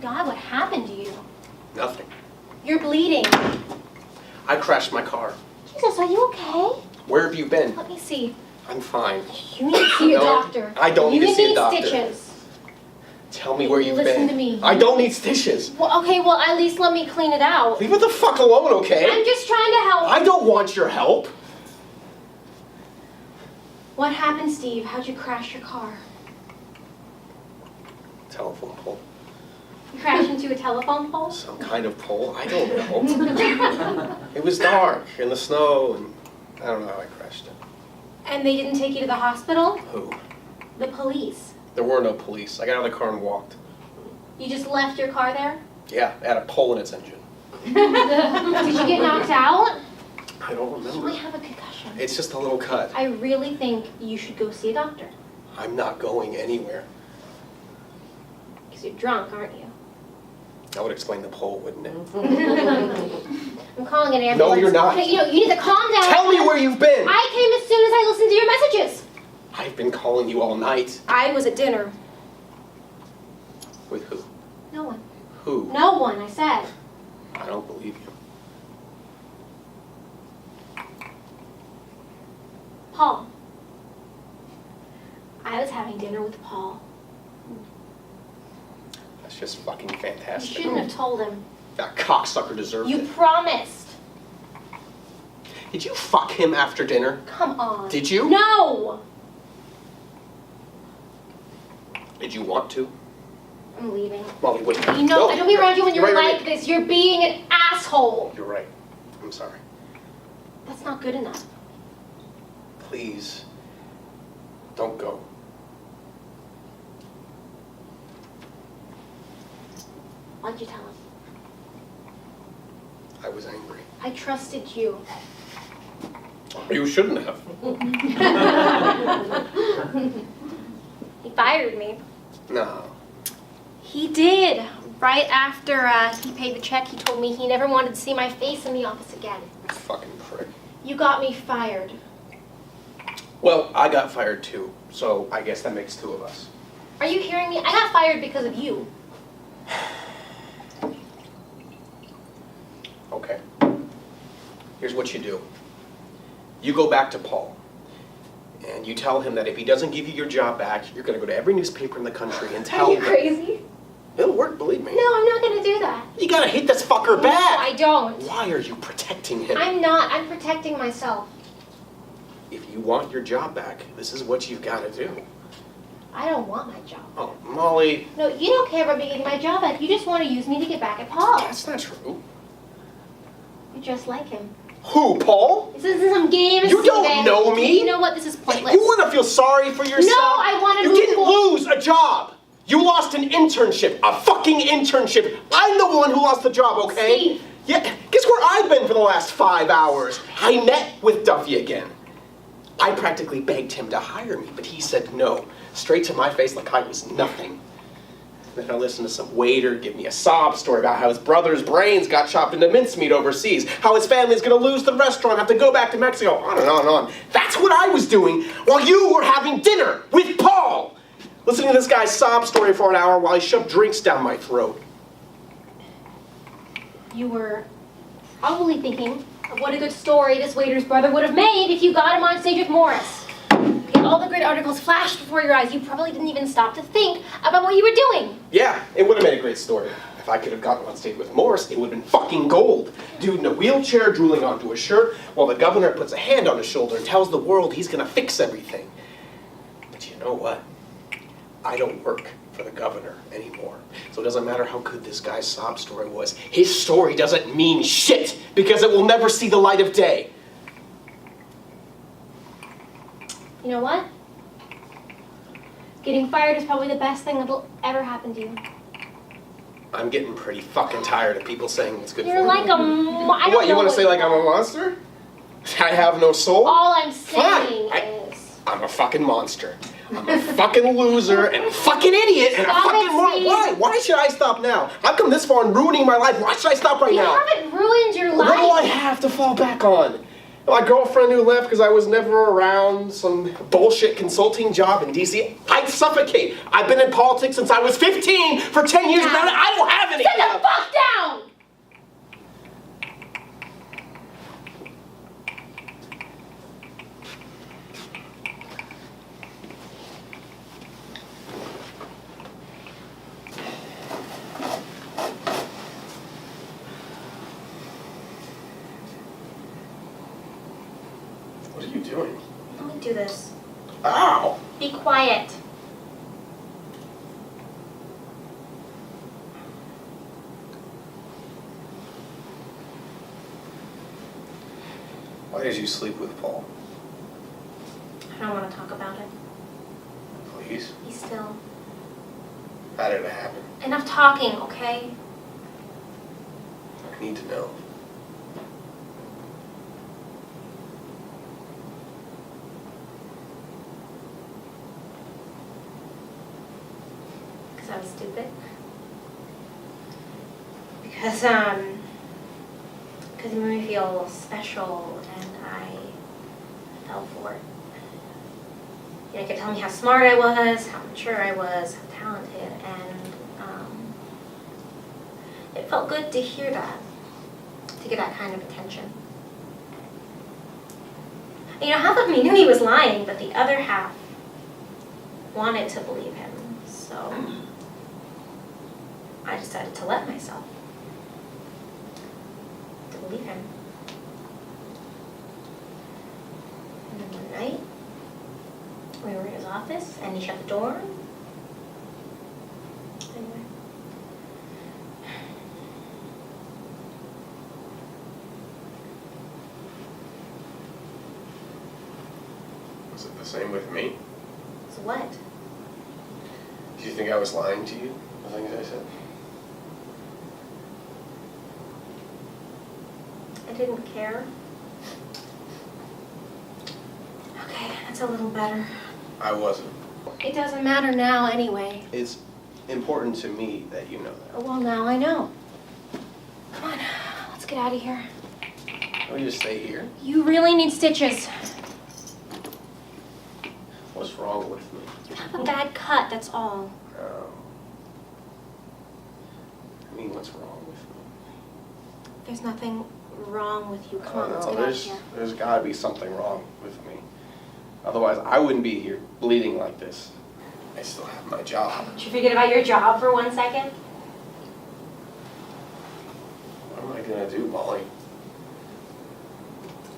God, what happened to you? Nothing. You're bleeding. I crashed my car. Jesus, are you okay? Where have you been? Let me see. I'm fine. You need to see a doctor. I don't need to see a doctor. You need stitches. Tell me where you've been. Listen to me. I don't need stitches. Well, okay, well, at least let me clean it out. Leave it the fuck alone, okay? I'm just trying to help. I don't want your help. What happened, Steve? How'd you crash your car? Telephone pole. You crashed into a telephone pole? Some kind of pole. I don't know. It was dark in the snow, and I don't know how I crashed it. And they didn't take you to the hospital? Who? The police. There were no police. I got out of the car and walked. You just left your car there? Yeah, it had a pole in its engine. Did you get knocked out? I don't You remember. might have a concussion. It's just a little cut. I really think you should go see a doctor. I'm not going anywhere. Because you're drunk, aren't you? That would explain the pole, wouldn't it? I'm calling an ambulance. No, you're not. Okay, you need to calm down. Tell me where you've been! I came as soon as I listened to your messages. I've been calling you all night. I was at dinner. With who? No one. Who? No one, I said. I don't believe you. Paul. I was having dinner with Paul. That's just fucking You fantastic. shouldn't have told him. That cocksucker deserved You it. promised. Did you fuck him after dinner? Come on. Did you? No! Did you want to? I'm leaving. Molly, wait. You know, No. I don't be around you when you're right, like this. You're being an asshole. You're right. I'm sorry. That's not good enough. Please, don't go. Why'd you tell him? I was angry. I trusted you. You shouldn't have. He fired me. No. He did. Right after he paid the check, he told me he never wanted to see my face in the office again. Fucking prick. You got me fired. Well, I got fired too, so I guess that makes two of us. Are you hearing me? I got fired because of you. Okay. Here's what you do. You go back to Paul, and you tell him that if he doesn't give you your job back, you're going to go to every newspaper in the country and tell Are you them. crazy? It'll work, believe me. No, I'm not going to do that. You got to hit this fucker No, back. I don't. Why are you protecting him? I'm not. I'm protecting myself. If you want your job back, this is what you've got to do. I don't want my job. Oh, Molly. No, you don't care about me getting my job back. You just want to use me to get back at Paul. That's not true. You're just like him. Who, Paul? This is some game. You don't Steven. know me. You know what? This is pointless. You want to feel sorry for yourself? No, I want to You move didn't forward. lose a job. You lost an internship. A fucking internship. I'm the one who lost the job, okay? Steve. Yeah, guess where I've been for the last 5 hours? I met with Duffy again. I practically begged him to hire me, but he said no. Straight to my face like I was nothing. Then I listened to some waiter give me a sob story about how his brother's brains got chopped into mincemeat overseas, how his family's gonna lose the restaurant, have to go back to Mexico, on and on and on. That's what I was doing while you were having dinner with Paul! Listening to this guy's sob story for an hour while he shoved drinks down my throat. You were probably thinking of what a good story this waiter's brother would have made if you got him on stage with Morris. All the great articles flashed before your eyes. You probably didn't even stop to think about what you were doing. Yeah, it would have made a great story. If I could have gotten on stage with Morris, it would have been fucking gold. Dude in a wheelchair drooling onto a shirt while the governor puts a hand on his shoulder and tells the world he's gonna fix everything. But you know what? I don't work for the governor anymore. So it doesn't matter how good this guy's sob story was. His story doesn't mean shit because it will never see the light of day. You know what? Getting fired is probably the best thing that'll ever happen to you. I'm getting pretty fucking tired of people saying it's good You're for like me. a... I don't What, you know want to say like I'm a monster? I have no soul? All I'm saying Fine. is... I'm a fucking monster. I'm a fucking loser and a fucking idiot and a Stop fucking it, moron. Steve. Why? Why should I stop now? I've come this far and ruining my life. Why should I stop right You now? haven't ruined your life. What do I have to fall back on? My girlfriend who left because I was never around, some bullshit consulting job in DC. I'd suffocate. I've been in politics since I was 15 for 10 years now. I don't have any. Sit the fuck down! What are you doing? Let me do this. Ow! Be quiet. Why did you sleep with Paul? I don't want to talk about it. Please? Be still. How did it happen? Enough talking, okay? I need to know. Because I was stupid. Because it made me feel special and I fell for it. You know, you could tell me how smart I was, how mature I was, how talented, and it felt good to hear that, to get that kind of attention. You know, half of me knew he was lying, but the other half wanted to believe him, so I decided to let myself to believe him. And then one night, we were in his office, and he shut the door. Anyway. Was it the same with me? So what? Do you think I was lying to you? The things I said? I didn't care. Okay, that's a little better. I wasn't. It doesn't matter now anyway. It's important to me that you know that. Well, now I know. Come on, let's get out of here. Can we just stay here? You really need stitches. What's wrong with me? You have a bad cut, that's all. I mean, what's wrong with me? There's nothing wrong with you. Come on, let's get out of here. There's got to be something wrong with me. Otherwise, I wouldn't be here bleeding like this. I still have my job. Did you forget about your job for 1 second? What am I going to do, Molly?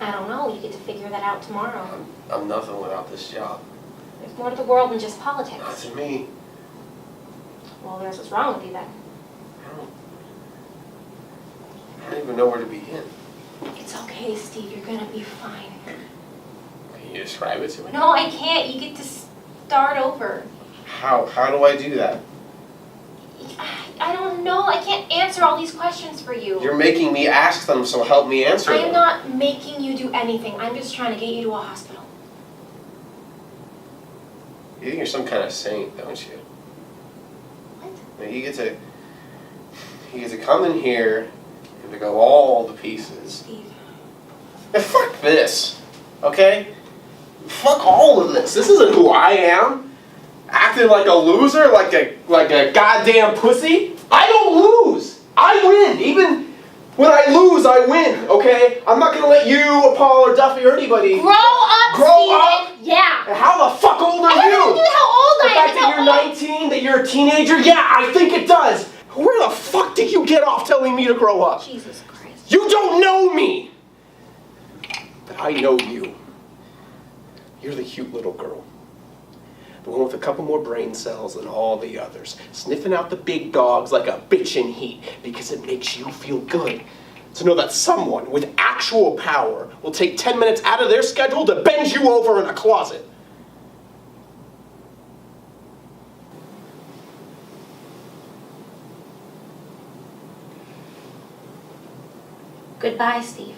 I don't know. You get to figure that out tomorrow. I'm nothing without this job. There's more to the world than just Not politics. to me. Well, there's what's wrong with you then. I don't even know where to begin. It's okay, Steve. You're gonna be fine. Can you describe it to me? No, I can't. You get to start over. How do I do that? I don't know. I can't answer all these questions for you. You're making me ask them, so help me answer them. I'm not making you do anything. I'm just trying to get you to a hospital. You think you're some kind of saint, don't you? What? You get to come in here and to go all to pieces. Steve. And fuck this, okay? Fuck all of this. This isn't who I am. Acting like a loser, like a goddamn pussy. I don't lose. I win. Even when I lose, I win, okay? I'm not gonna let you, Paul, or Duffy, or anybody Grow up, grow Steven. up. Yeah. And how the fuck old are I you? don't know how old The I am. fact It's that how you're old- 19, that you're a teenager, yeah, I think it does. Where the fuck did you get off telling me to grow up? Jesus Christ. You don't know me! But I know you. You're the cute little girl. The one with a couple more brain cells than all the others. Sniffing out the big dogs like a bitch in heat because it makes you feel good. To know that someone with actual power will take 10 minutes out of their schedule to bend you over in a closet. Goodbye, Steve.